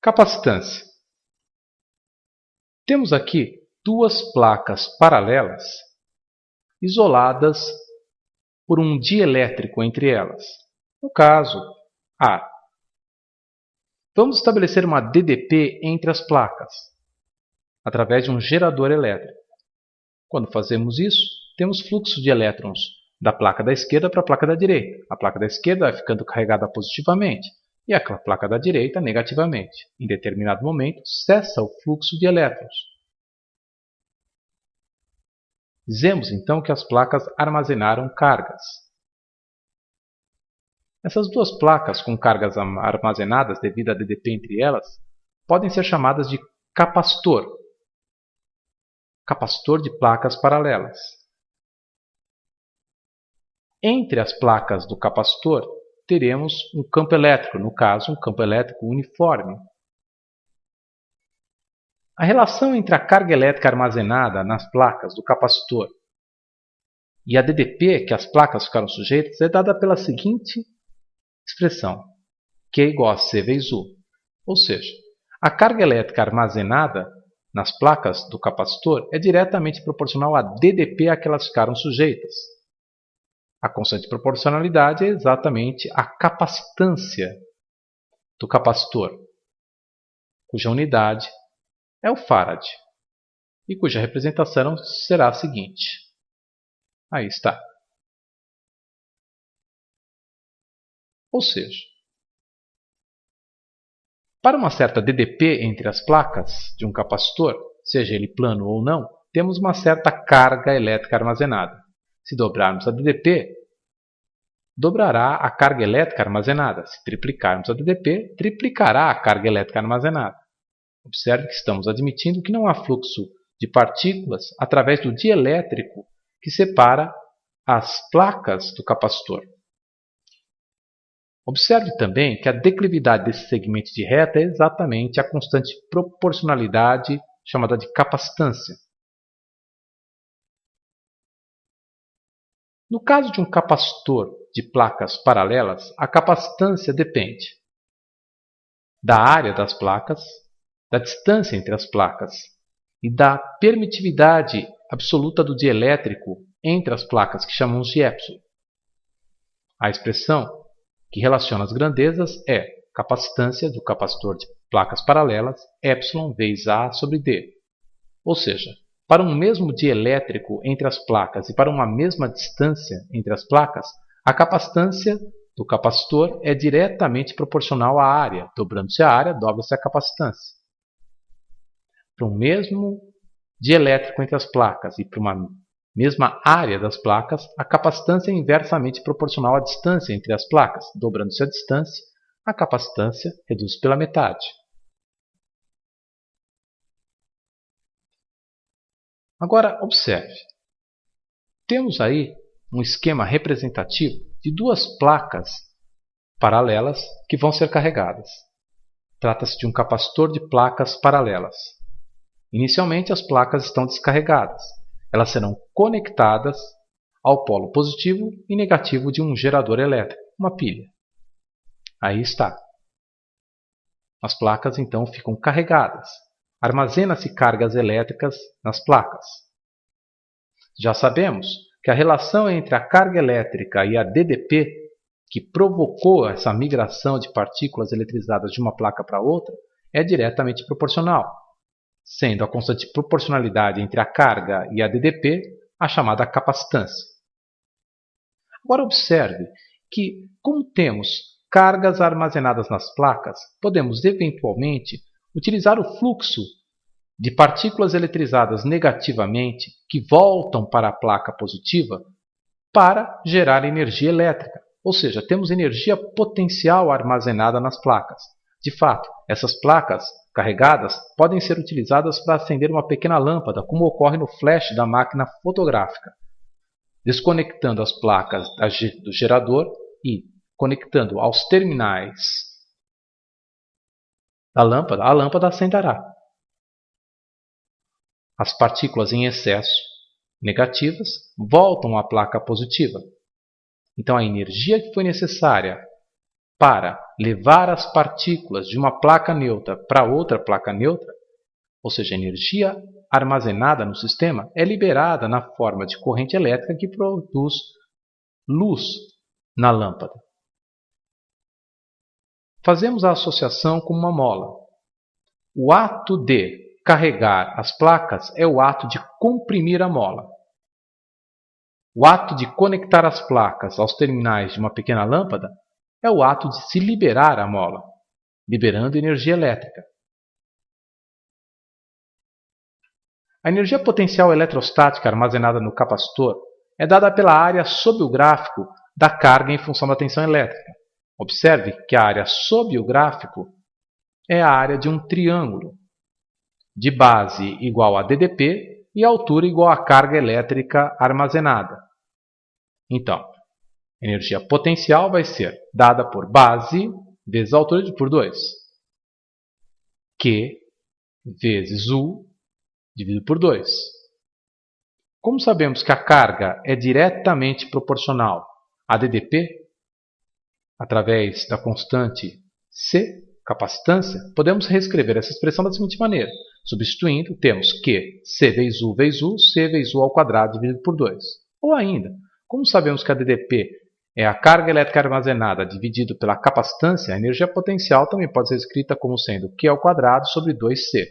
Capacitância. Temos aqui duas placas paralelas isoladas por um dielétrico entre elas, no caso, A. Vamos estabelecer uma DDP entre as placas, através de um gerador elétrico. Quando fazemos isso, temos fluxo de elétrons da placa da esquerda para a placa da direita. A placa da esquerda vai ficando carregada positivamente e a placa da direita negativamente. Em determinado momento, cessa o fluxo de elétrons. Dizemos então que as placas armazenaram cargas. Essas duas placas com cargas armazenadas devido à DDP entre elas podem ser chamadas de capacitor. Capacitor de placas paralelas. Entre as placas do capacitor, teremos um campo elétrico, no caso, um campo elétrico uniforme. A relação entre a carga elétrica armazenada nas placas do capacitor e a DDP que as placas ficaram sujeitas é dada pela seguinte expressão, Q igual a C vezes U. Ou seja, a carga elétrica armazenada nas placas do capacitor é diretamente proporcional à DDP a que elas ficaram sujeitas. A constante de proporcionalidade é exatamente a capacitância do capacitor, cuja unidade é o Farad, e cuja representação será a seguinte. Aí está. Ou seja, para uma certa DDP entre as placas de um capacitor, seja ele plano ou não, temos uma certa carga elétrica armazenada. Se dobrarmos a DDP, dobrará a carga elétrica armazenada. Se triplicarmos a DDP, triplicará a carga elétrica armazenada. Observe que estamos admitindo que não há fluxo de partículas através do dielétrico que separa as placas do capacitor. Observe também que a declividade desse segmento de reta é exatamente a constante de proporcionalidade chamada de capacitância. No caso de um capacitor de placas paralelas, a capacitância depende da área das placas, da distância entre as placas e da permitividade absoluta do dielétrico entre as placas, que chamamos de epsilon. A expressão que relaciona as grandezas é capacitância do capacitor de placas paralelas, epsilon vezes A sobre D. Ou seja, para um mesmo dielétrico entre as placas e para uma mesma distância entre as placas, a capacitância do capacitor é diretamente proporcional à área. Dobrando-se a área, dobra-se a capacitância. Para um mesmo dielétrico entre as placas e para uma mesma área das placas, a capacitância é inversamente proporcional à distância entre as placas. Dobrando-se a distância, a capacitância reduz pela metade. Agora, observe. Temos aí um esquema representativo de duas placas paralelas que vão ser carregadas. Trata-se de um capacitor de placas paralelas. Inicialmente, as placas estão descarregadas. Elas serão conectadas ao polo positivo e negativo de um gerador elétrico, uma pilha. Aí está. As placas então ficam carregadas. Armazena-se cargas elétricas nas placas. Já sabemos que a relação entre a carga elétrica e a DDP, que provocou essa migração de partículas eletrizadas de uma placa para outra, é diretamente proporcional, sendo a constante de proporcionalidade entre a carga e a DDP a chamada capacitância. Agora observe que, como temos cargas armazenadas nas placas, podemos eventualmente utilizar o fluxo de partículas eletrizadas negativamente que voltam para a placa positiva para gerar energia elétrica. Ou seja, temos energia potencial armazenada nas placas. De fato, essas placas carregadas podem ser utilizadas para acender uma pequena lâmpada, como ocorre no flash da máquina fotográfica, desconectando as placas do gerador e conectando aos terminais da lâmpada, a lâmpada acenderá. As partículas em excesso negativas voltam à placa positiva. Então a energia que foi necessária para levar as partículas de uma placa neutra para outra placa neutra, ou seja, a energia armazenada no sistema é liberada na forma de corrente elétrica que produz luz na lâmpada. Fazemos a associação com uma mola. O ato de carregar as placas é o ato de comprimir a mola. O ato de conectar as placas aos terminais de uma pequena lâmpada é o ato de se liberar a mola, liberando energia elétrica. A energia potencial eletrostática armazenada no capacitor é dada pela área sob o gráfico da carga em função da tensão elétrica. Observe que a área sob o gráfico é a área de um triângulo, de base igual a ddP e altura igual à carga elétrica armazenada. Então, energia potencial vai ser dada por base vezes a altura por 2. Q vezes U dividido por 2. Como sabemos que a carga é diretamente proporcional a ddP, através da constante C, capacitância, podemos reescrever essa expressão da seguinte maneira. Substituindo, temos que C vezes U, C vezes U ao quadrado dividido por 2. Ou ainda, como sabemos que a ddP é a carga elétrica armazenada dividido pela capacitância, a energia potencial também pode ser escrita como sendo Q ao quadrado sobre 2C.